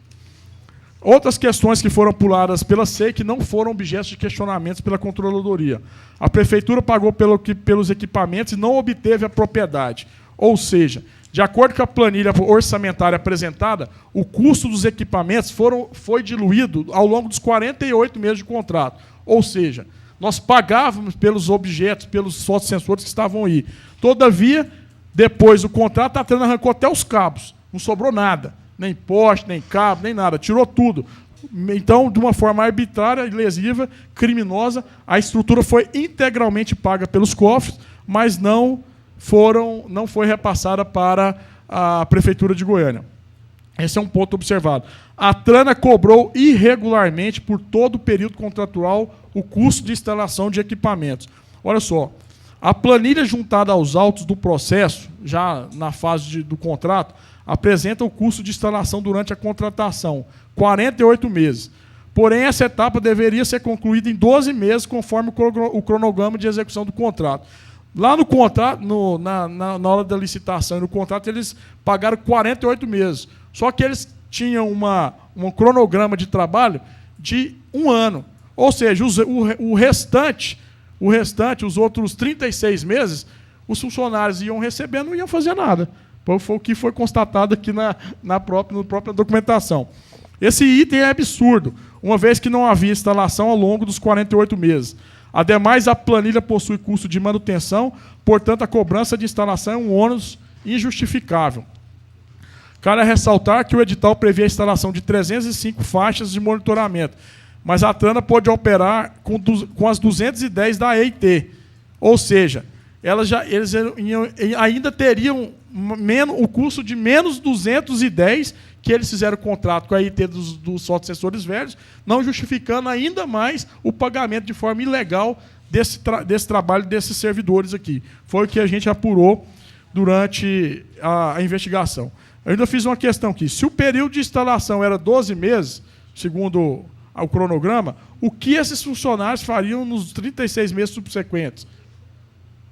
Outras questões que foram puladas pela SEI, que não foram objeto de questionamentos pela controladoria. A Prefeitura pagou pelos equipamentos e não obteve a propriedade. Ou seja, de acordo com a planilha orçamentária apresentada, o custo dos equipamentos foi diluído ao longo dos 48 meses de contrato. Ou seja, nós pagávamos pelos objetos, pelos fotossensores que estavam aí. Todavia, depois do contrato, a Trana arrancou até os cabos. Não sobrou nada. Nem poste, nem cabo, nem nada. Tirou tudo. Então, de uma forma arbitrária, lesiva, criminosa, a estrutura foi integralmente paga pelos cofres, mas não foi repassada para a Prefeitura de Goiânia. Esse é um ponto observado. A Trana cobrou irregularmente, por todo o período contratual, o custo de instalação de equipamentos. Olha só, a planilha juntada aos autos do processo, já na fase do contrato, apresenta o custo de instalação durante a contratação, 48 meses. Porém, essa etapa deveria ser concluída em 12 meses, conforme o cronograma de execução do contrato. Lá no contrato, na hora da licitação e no contrato, eles pagaram 48 meses. Só que eles tinham um cronograma de trabalho de 1 ano. Ou seja, o restante, os outros 36 meses, os funcionários iam receber, não iam fazer nada. Foi o que foi constatado aqui na própria documentação. Esse item é absurdo, uma vez que não havia instalação ao longo dos 48 meses. Ademais, a planilha possui custo de manutenção, portanto, a cobrança de instalação é um ônus injustificável. Cabe ressaltar que o edital prevê a instalação de 305 faixas de monitoramento, mas a Trana pode operar com as 210 da EIT. Ou seja, eles ainda teriam o custo de menos 210 que eles fizeram o contrato com a EIT dos fotossensores velhos, não justificando ainda mais o pagamento de forma ilegal desse trabalho desses servidores aqui. Foi o que a gente apurou durante a investigação. Eu ainda fiz uma questão aqui. Se o período de instalação era 12 meses, segundo o cronograma, o que esses funcionários fariam nos 36 meses subsequentes?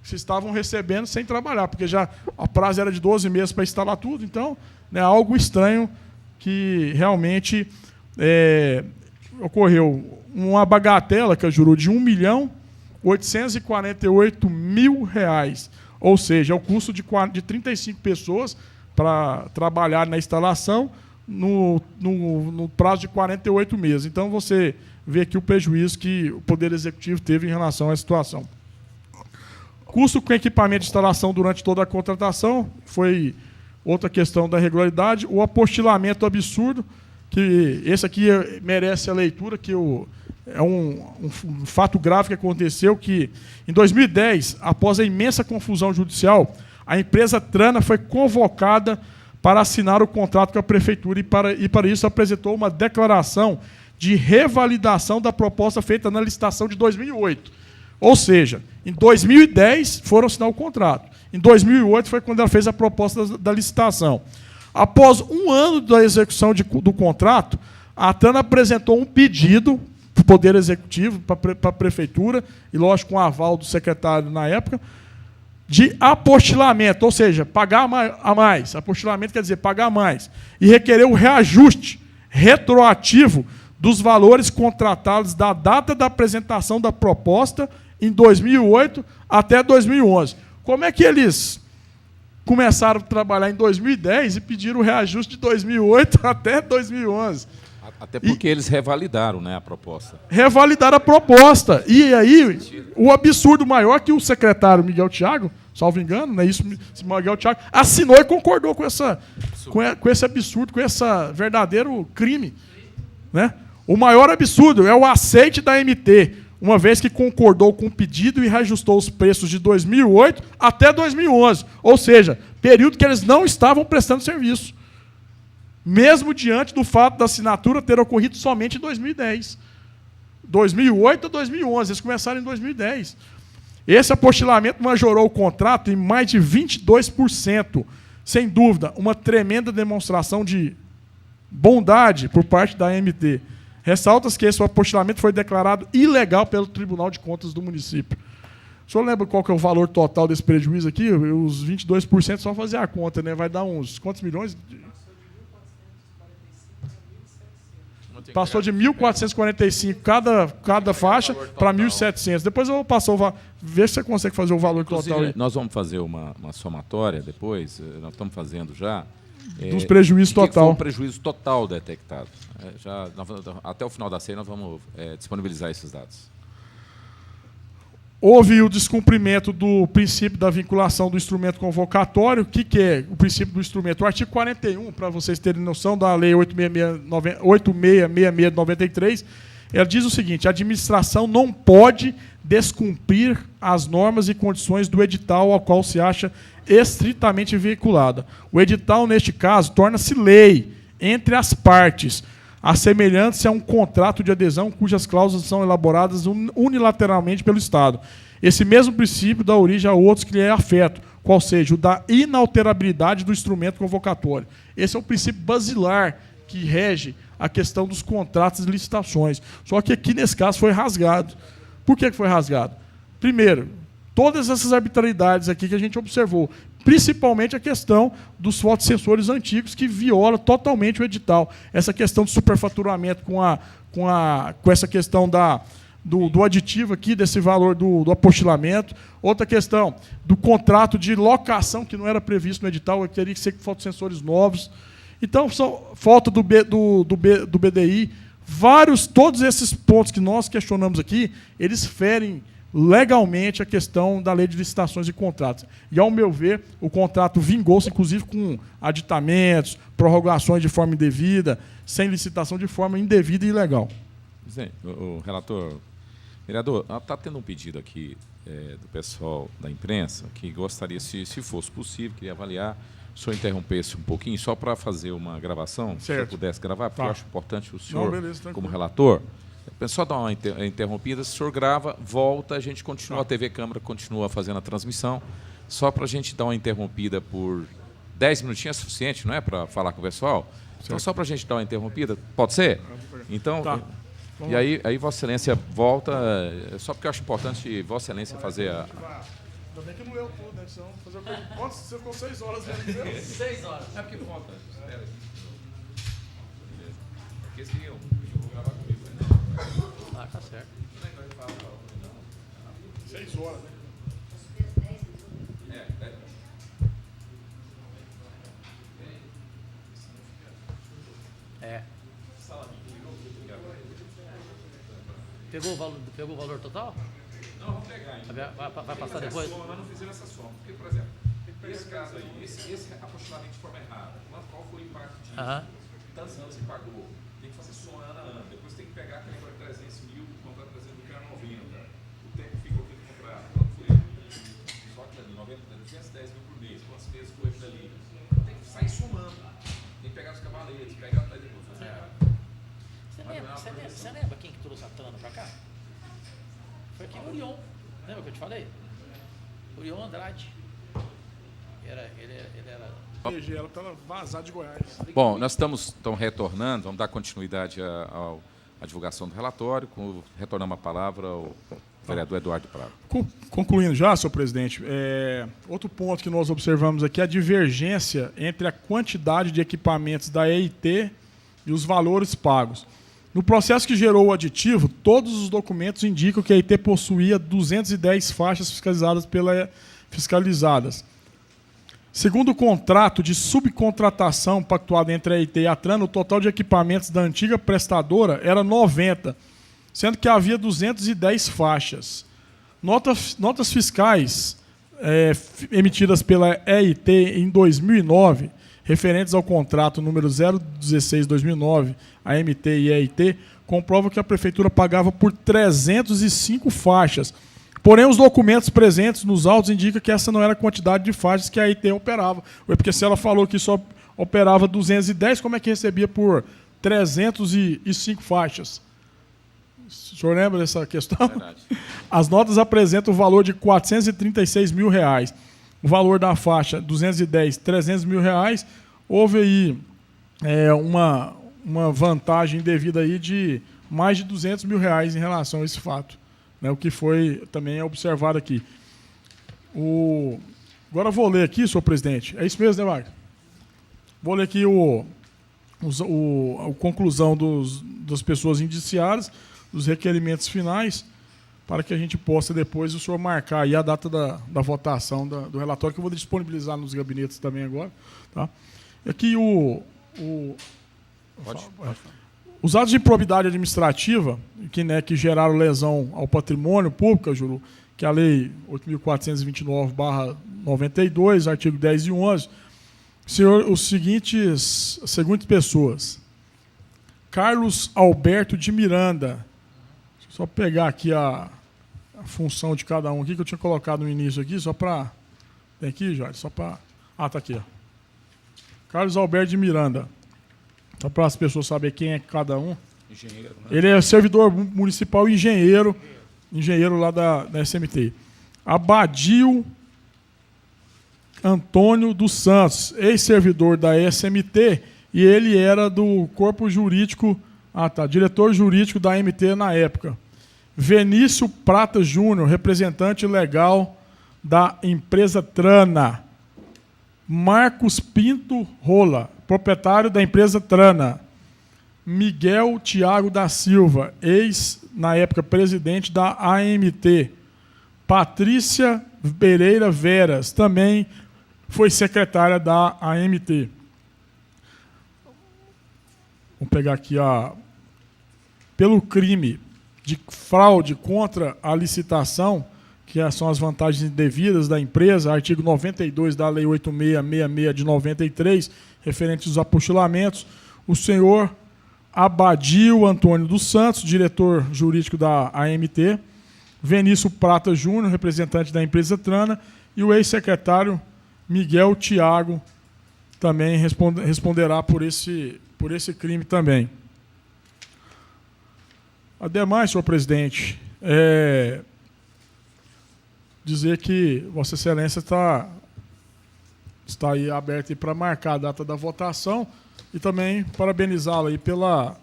Se estavam recebendo sem trabalhar, porque já a prazo era de 12 meses para instalar tudo, então, né, algo estranho que realmente ocorreu. Uma bagatela que jurou de R$ 1.848.000, ou seja, é o custo de 35 pessoas para trabalhar na instalação no prazo de 48 meses. Então, você vê aqui o prejuízo que o Poder Executivo teve em relação à situação. Custo com equipamento de instalação durante toda a contratação foi outra questão da irregularidade. O apostilamento absurdo, que esse aqui merece a leitura, que é um fato grave que aconteceu, que em 2010, após a imensa confusão judicial, a empresa Trana foi convocada para assinar o contrato com a Prefeitura e para isso apresentou uma declaração de revalidação da proposta feita na licitação de 2008. Ou seja, Em 2010, foram assinar o contrato. Em 2008 foi quando ela fez a proposta da licitação. Após um ano da execução do contrato, a TAN apresentou um pedido para o Poder Executivo, para a Prefeitura, e, lógico, com o aval do secretário na época, de apostilamento, ou seja, pagar a mais. Apostilamento quer dizer pagar mais. E requerer o reajuste retroativo dos valores contratados da data da apresentação da proposta em 2008 até 2011. Como é que eles começaram a trabalhar em 2010 e pediram o reajuste de 2008 até 2011? Até porque eles revalidaram, né, a proposta. Revalidaram a proposta. E aí, o absurdo maior é que o secretário Miguel Thiago, salvo engano, né, isso, Miguel Thiago, assinou e concordou com esse absurdo, com esse verdadeiro crime. Né? O maior absurdo é o aceite da MT, uma vez que concordou com o pedido e reajustou os preços de 2008 até 2011. Ou seja, período que eles não estavam prestando serviço. Mesmo diante do fato da assinatura ter ocorrido somente em 2010. 2008 a 2011, eles começaram em 2010. Esse apostilamento majorou o contrato em mais de 22%. Sem dúvida, uma tremenda demonstração de bondade por parte da MT. Ressalta-se que esse apostilamento foi declarado ilegal pelo Tribunal de Contas do município. O senhor lembra qual que é o valor total desse prejuízo aqui? Os 22% só fazer a conta, né? Vai dar uns quantos milhões? Passou de 1.445 cada faixa para 1.700. Depois eu vou passar ver se você consegue fazer o valor total aí. Nós vamos fazer uma somatória depois, nós estamos fazendo já. Dos prejuízos total. Que foi o prejuízo total detectado. Até o final da série nós vamos disponibilizar esses dados. Houve o descumprimento do princípio da vinculação do instrumento convocatório. O que é o princípio do instrumento? O artigo 41, para vocês terem noção, da Lei 8666 de 93, ela diz o seguinte: a administração não pode descumprir as normas e condições do edital ao qual se acha estritamente vinculada. O edital, neste caso, torna-se lei entre as partes, assemelhando-se a um contrato de adesão cujas cláusulas são elaboradas unilateralmente pelo Estado. Esse mesmo princípio dá origem a outros que lhe é afeto, qual seja o da inalterabilidade do instrumento convocatório. Esse é o princípio basilar que rege a questão dos contratos e licitações. Só que aqui, nesse caso, foi rasgado. Por que foi rasgado? Primeiro, todas essas arbitrariedades aqui que a gente observou, principalmente a questão dos fotossensores antigos, que viola totalmente o edital. Essa questão do superfaturamento com essa questão do aditivo aqui, desse valor do apostilamento. Outra questão, do contrato de locação, que não era previsto no edital, que teria que ser com fotossensores novos. Então, falta do BDI. Todos esses pontos que nós questionamos aqui, eles ferem legalmente a questão da lei de licitações e contratos. E, ao meu ver, o contrato vingou-se, inclusive, com aditamentos, prorrogações de forma indevida, sem licitação de forma indevida e ilegal. O relator, vereador, está tendo um pedido aqui do pessoal da imprensa que gostaria, se fosse possível, queria avaliar, se o senhor interrompesse um pouquinho, só para fazer uma gravação, se eu pudesse gravar, porque eu acho importante o senhor, como relator. Só dar uma interrompida, se o senhor grava, volta, a gente continua, a TV Câmara continua fazendo a transmissão, só para a gente dar uma interrompida por 10 minutinhos é suficiente, não é, para falar com o pessoal? Certo. Então, só para a gente dar uma interrompida, pode ser? Então, e aí Vossa Excelência volta, só porque eu acho importante Vossa Excelência fazer a... Ainda bem que não eu tudo, né? Senão fazer o quê? Quantos? Você ficou 6 horas dentro? 6 horas. É porque falta. Espera aqui. Porque esse eu vou gravar comigo. Ah, tá certo. 6 horas, né? É. Pegou o valor total? Não, vamos pegar ainda. Vai passar depois? Soma, mas não fizeram essa soma. Porque, por exemplo, esse caso aí, esse apostilamento de forma errada, qual foi o impacto disso? Tantos anos que pagou. Tem que fazer soma ano a ano. Depois tem que pegar aquele negócio de 300 mil, comprar 300 mil, que era novinho, cara. O tempo ficou aqui de comprar. Quanto foi? Só que ali, 210 mil por mês. Quantas vezes foi aquilo ali? Tem que sair somando. Tem que pegar os cavaletes, pegar atrás depois. Você lembra quem que trouxe a Tana pra cá? Foi aqui no Lyon. Lembra que eu te falei? O Ion Andrade. Ele era... Proteger ela para ela vazar de Goiás. Bom, nós estamos retornando, vamos dar continuidade à divulgação do relatório, retornamos a palavra ao vereador Eduardo Prado. Concluindo já, senhor presidente, outro ponto que nós observamos aqui é a divergência entre a quantidade de equipamentos da EIT e os valores pagos. No processo que gerou o aditivo, todos os documentos indicam que a EIT possuía 210 faixas fiscalizadas. Segundo o contrato de subcontratação pactuado entre a EIT e a Trana, o total de equipamentos da antiga prestadora era 90, sendo que havia 210 faixas. Notas fiscais emitidas pela EIT em 2009, referentes ao contrato número 016/2009, AMT e EIT, comprovam que a Prefeitura pagava por 305 faixas. Porém, os documentos presentes nos autos indicam que essa não era a quantidade de faixas que a EIT operava. Porque se ela falou que só operava 210, como é que recebia por 305 faixas? O senhor lembra dessa questão? Verdade. As notas apresentam o valor de R$ 436 mil. O valor da faixa 210, R$ 300 mil. Houve aí uma vantagem devida aí de mais de R$ 200 mil em relação a esse fato. Né, o que foi também observado aqui. Agora eu vou ler aqui, senhor presidente. É isso mesmo, né, Wagner? Vou ler aqui a conclusão das pessoas indiciadas, dos requerimentos finais, para que a gente possa depois o senhor marcar aí a data da votação do relatório, que eu vou disponibilizar nos gabinetes também agora. Tá? Aqui Pode. Os atos de improbidade administrativa, que geraram lesão ao patrimônio público, Juru, que é a Lei 8.429/92, artigo 10 e 11, as seguintes pessoas. Carlos Alberto de Miranda. Deixa eu só pegar aqui a função de cada um aqui, que eu tinha colocado no início aqui, só para... Tem aqui, Jorge? Só para... Ah, tá aqui, ó. Carlos Alberto de Miranda. Só para as pessoas saberem quem é cada um. Engenheiro, né? Ele é servidor municipal e engenheiro lá da SMT. Abadio Antônio dos Santos, ex-servidor da SMT, e ele era do corpo jurídico, diretor jurídico da AMT na época. Vinícius Prata Júnior, representante legal da empresa Trana. Marcos Pinto Rola, proprietário da empresa Trana. Miguel Tiago da Silva, na época, presidente da AMT. Patrícia Pereira Veras, também foi secretária da AMT. Vamos pegar aqui, pelo crime de fraude contra a licitação, que são as vantagens indevidas da empresa, artigo 92 da Lei 8666 de 93, referente aos apostilamentos, o senhor Abadio Antônio dos Santos, diretor jurídico da AMT, Vinícius Prata Júnior, representante da empresa Trana, e o ex-secretário Miguel Tiago também responderá por esse crime também. Ademais, senhor presidente, dizer que Vossa Excelência está aí aberto para marcar a data da votação e também parabenizá-la aí pela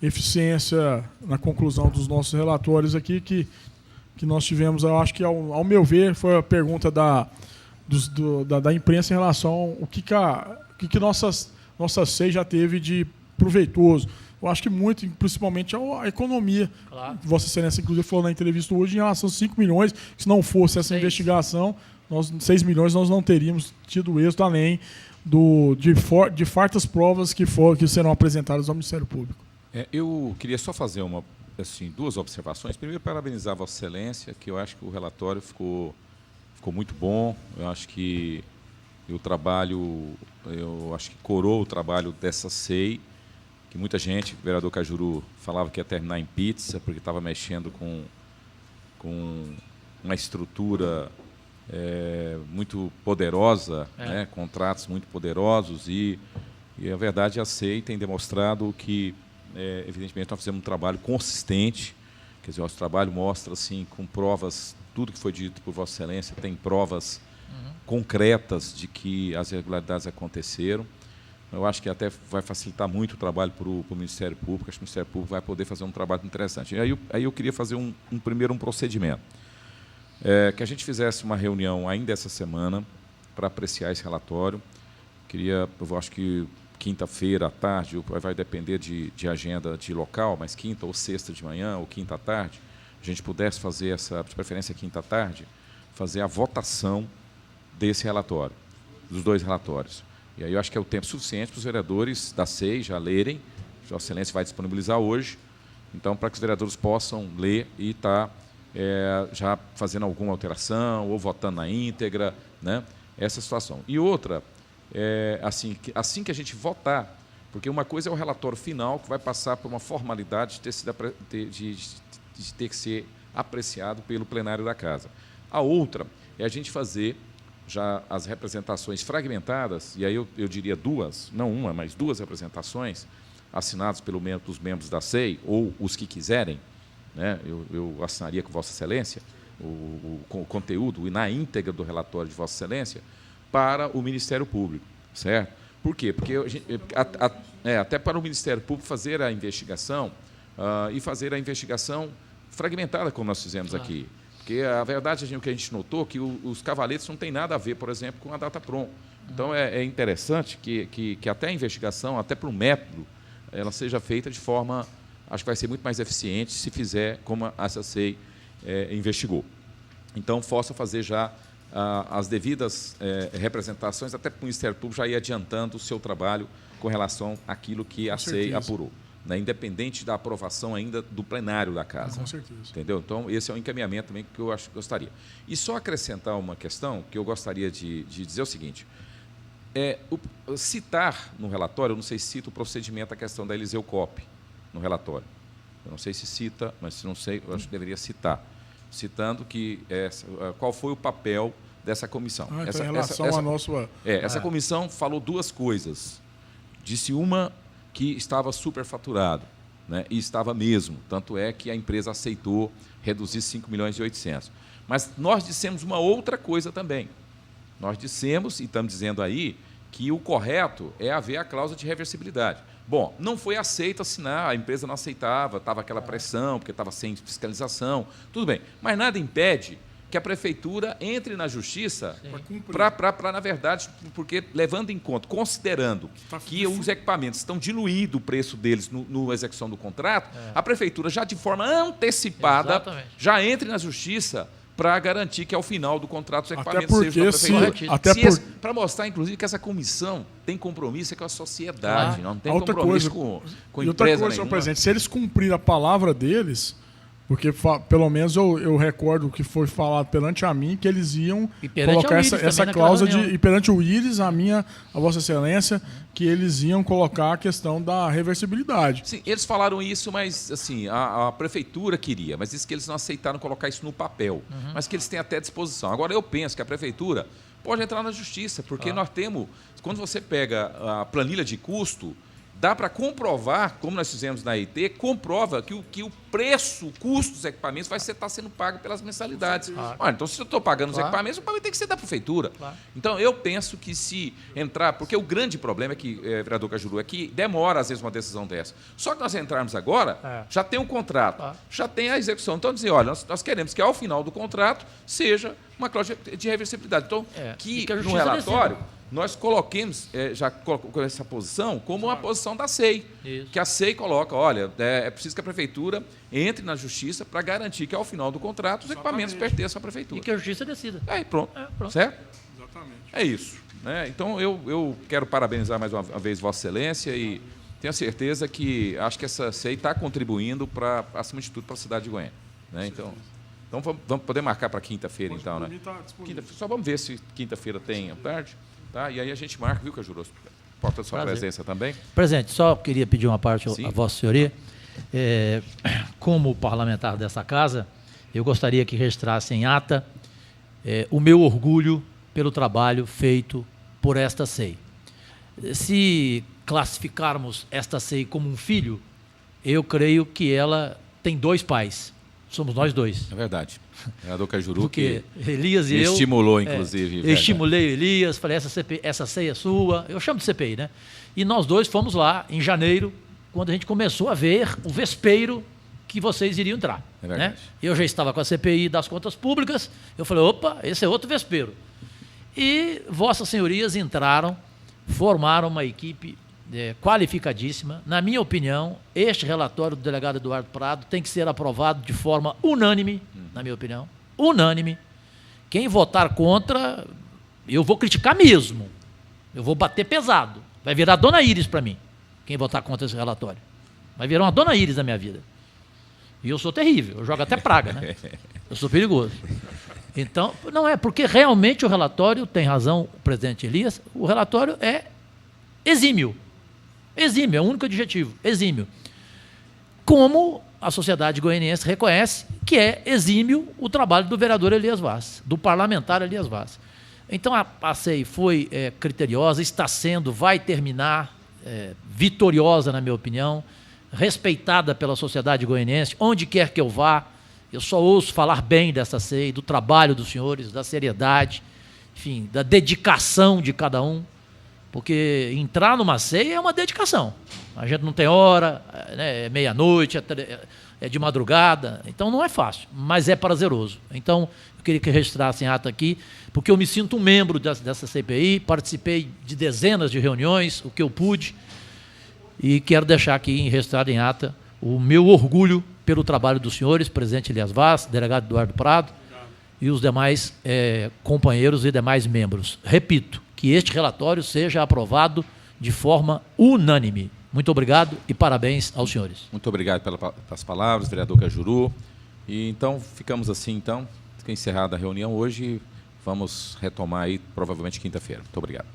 eficiência na conclusão dos nossos relatórios aqui, que nós tivemos. Eu acho que, ao meu ver, foi a pergunta da imprensa em relação ao que nossa SEI já teve de proveitoso. Eu acho que muito, principalmente a economia. Claro. Vossa Excelência, inclusive, falou na entrevista hoje em relação aos 5 milhões. Se não fosse essa investigação, 6 milhões nós não teríamos tido êxito, além de fartas provas que serão apresentadas ao Ministério Público. Eu queria só fazer duas observações. Primeiro, parabenizar a Vossa Excelência, que eu acho que o relatório ficou muito bom. Eu acho que coroou o trabalho dessa SEI, que muita gente, o vereador Cajuru, falava que ia terminar em pizza, porque estava mexendo com uma estrutura muito poderosa, né? Contratos muito poderosos, e a verdade, a SEI tem demonstrado que, evidentemente, nós fizemos um trabalho consistente, Quer dizer, o nosso trabalho mostra, assim, com provas, tudo que foi dito por Vossa Excelência, tem provas concretas de que as irregularidades aconteceram. Eu acho que até vai facilitar muito o trabalho para o Ministério Público. Acho que o Ministério Público vai poder fazer um trabalho interessante. E aí eu queria fazer primeiro um procedimento. Que a gente fizesse uma reunião ainda essa semana para apreciar esse relatório. Eu acho que quinta-feira à tarde, vai depender de agenda de local, mas quinta ou sexta de manhã ou quinta à tarde, a gente pudesse fazer de preferência quinta à tarde, fazer a votação desse relatório, dos dois relatórios. E aí eu acho que é o tempo suficiente para os vereadores da SEI já lerem. Vossa Excelência vai disponibilizar hoje, então, para que os vereadores possam ler e estar já fazendo alguma alteração ou votando na íntegra, né? Essa situação. E outra, assim que a gente votar, porque uma coisa é o relatório final, que vai passar por uma formalidade de ter que ser apreciado pelo plenário da Casa. A outra é a gente fazer já as representações fragmentadas, e aí eu diria duas, não uma, mas duas representações, assinadas pelos membros da SEI, ou os que quiserem, né? Eu assinaria com Vossa Excelência o conteúdo e na íntegra do relatório de Vossa Excelência para o Ministério Público, certo? Por quê? Porque até para o Ministério Público fazer a investigação e fazer a investigação fragmentada, como nós fizemos aqui. Porque a verdade, o que a gente notou, que os cavaletes não têm nada a ver, por exemplo, com a DataPron. Então, é interessante que até a investigação, até para o método, ela seja feita de forma, acho que vai ser muito mais eficiente se fizer como a SEI investigou. Então, possa fazer já as devidas representações, até para o Ministério Público já ir adiantando o seu trabalho com relação àquilo que a SEI apurou, né, independente da aprovação ainda do plenário da Casa. Com certeza. Entendeu? Então, esse é um encaminhamento também que eu gostaria. E só acrescentar uma questão que eu gostaria de dizer o seguinte, citar no relatório, eu não sei se cita o procedimento, a questão da Eliseu Cop no relatório. Eu não sei se cita, mas se não sei, eu acho que deveria citar. Citando qual foi o papel dessa comissão. Então, em relação à nossa... essa comissão falou duas coisas. Disse uma que estava superfaturado, né, e estava mesmo, tanto é que a empresa aceitou reduzir 5.800.000. Mas nós dissemos uma outra coisa também. Nós dissemos, e estamos dizendo aí, que o correto é haver a cláusula de reversibilidade. Bom, não foi aceito assinar, a empresa não aceitava, estava aquela pressão, porque estava sem fiscalização, tudo bem. Mas nada impede que a Prefeitura entre na Justiça para, na verdade, porque levando em conta, considerando que os equipamentos estão diluídos o preço deles no execução do contrato, a Prefeitura já de forma antecipada já entre na Justiça para garantir que ao final do contrato os equipamentos sejam da Prefeitura. Para mostrar, inclusive, que essa comissão tem compromisso com a sociedade, não tem compromisso com empresa nenhuma. E outra coisa, senhor presidente, se eles cumprirem a palavra deles... Porque, pelo menos, eu recordo que foi falado perante a mim que eles iam colocar essa cláusula e perante o Íris, a Vossa Excelência, que eles iam colocar a questão da reversibilidade. Sim, eles falaram isso, mas assim, a Prefeitura queria, mas disse que eles não aceitaram colocar isso no papel, mas que eles têm até disposição. Agora, eu penso que a Prefeitura pode entrar na Justiça, porque nós temos, quando você pega a planilha de custo, dá para comprovar, como nós fizemos na EIT, comprova que o preço, o custo dos equipamentos vai estar sendo pago pelas mensalidades. Olha, então, se eu estou pagando os equipamentos, o pagamento tem que ser da Prefeitura. Então, eu penso que se entrar... Porque o grande problema é que, vereador Cajuru, é que demora, às vezes, uma decisão dessa. Só que nós entrarmos agora, já tem um contrato, já tem a execução. Então, dizer, olha, nós queremos que, ao final do contrato, seja uma cláusula de reversibilidade. Então, que no relatório... Nós coloquemos, já colocou essa posição como uma posição da SEI. Isso. Que a SEI coloca, olha, é preciso que a Prefeitura entre na Justiça para garantir que, ao final do contrato, os equipamentos pertençam à Prefeitura. E que a Justiça decida. Pronto. Certo? Exatamente. É isso. Né? Então, eu quero parabenizar mais uma vez Vossa Excelência e tenho certeza que acho que essa SEI está contribuindo, acima de tudo, para a cidade de Goiânia. Né? Então, vamos poder marcar para quinta-feira, então, né? Só vamos ver se quinta-feira tem à tarde. Tá? E aí a gente marca, viu, Cajuru? Porta a sua presença também. Presidente, só queria pedir uma parte à Vossa Senhoria. Como parlamentar dessa casa, eu gostaria que registrasse em ata o meu orgulho pelo trabalho feito por esta SEI. Se classificarmos esta SEI como um filho, eu creio que ela tem dois pais. somos nós dois. É verdade. O vereador Cajuru Porque que Elias e me eu... estimulou, inclusive. Eu estimulei o Elias, falei, essa ceia é sua. Eu chamo de CPI, né? E nós dois fomos lá em janeiro, quando a gente começou a ver o vespeiro que vocês iriam entrar. É verdade. Né? Eu já estava com a CPI das contas públicas, eu falei, opa, esse é outro vespeiro. E vossas senhorias entraram, formaram uma equipe qualificadíssima. Na minha opinião, este relatório do delegado Eduardo Prado tem que ser aprovado de forma unânime, na minha opinião, unânime. Quem votar contra, eu vou criticar mesmo. Eu vou bater pesado. Vai virar Dona Iris para mim, quem votar contra esse relatório. Vai virar uma Dona Iris na minha vida. E eu sou terrível, eu jogo até praga, né? Eu sou perigoso. Então, não é, porque realmente o relatório, tem razão o presidente Elias, o relatório é exímio. Exímio, é o único adjetivo, exímio. Como a sociedade goianiense reconhece que é exímio o trabalho do vereador Elias Vaz, do parlamentar Elias Vaz. Então, a CEI foi criteriosa, está sendo, vai terminar vitoriosa, na minha opinião, respeitada pela sociedade goianiense, onde quer que eu vá, eu só ouço falar bem dessa CEI, do trabalho dos senhores, da seriedade, enfim, da dedicação de cada um, porque entrar numa CEI é uma dedicação. A gente não tem hora, né, é meia-noite, é de madrugada, então não é fácil, mas é prazeroso. Então, eu queria que registrassem ata aqui, porque eu me sinto um membro dessa CPI, participei de dezenas de reuniões, o que eu pude, e quero deixar aqui registrado em ata o meu orgulho pelo trabalho dos senhores, presidente Elias Vaz, delegado Eduardo Prado, e os demais companheiros e demais membros. Repito, que este relatório seja aprovado de forma unânime. Muito obrigado e parabéns aos senhores. Muito obrigado pelas palavras, vereador Cajuru. E então, ficamos assim, então. Fica encerrada a reunião hoje. Vamos retomar aí, provavelmente, quinta-feira. Muito obrigado.